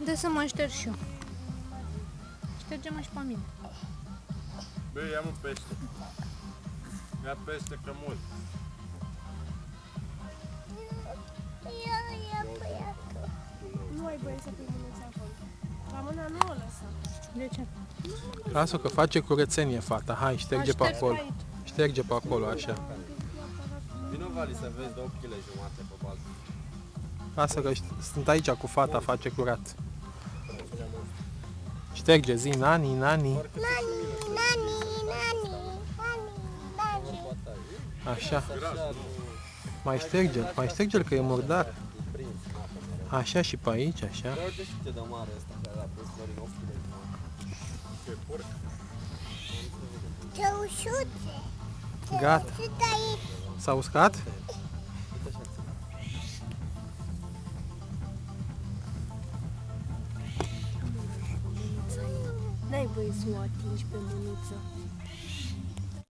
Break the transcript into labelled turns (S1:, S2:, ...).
S1: Dă să mă șterg și eu. Șterge-mă și pe mine.
S2: Bă, ia-mă pește. Ia pește că mult.
S3: Nu ai voie să pui mânuța acolo. La mâna nu o lăsa.
S1: De ce?
S4: Lasă că face curățenie fata. Hai, șterge pe acolo. Șterge pe acolo, așa.
S2: Vino, Vali, să vezi 2 kg jumate pe baltă.
S4: Lasă că sunt aici cu fata, face curat. Șterge, zi, nani, nani. Așa. Mai șterge-l că e murdar. Așa și pe aici, așa.
S2: Uite și cât de mare ăsta care a pus Florin 8 kg jumate. Ce porc.
S5: Ce ușuțe.
S4: Gata. S-a uscat?
S3: N-ai voie să o atingi pe mânuță.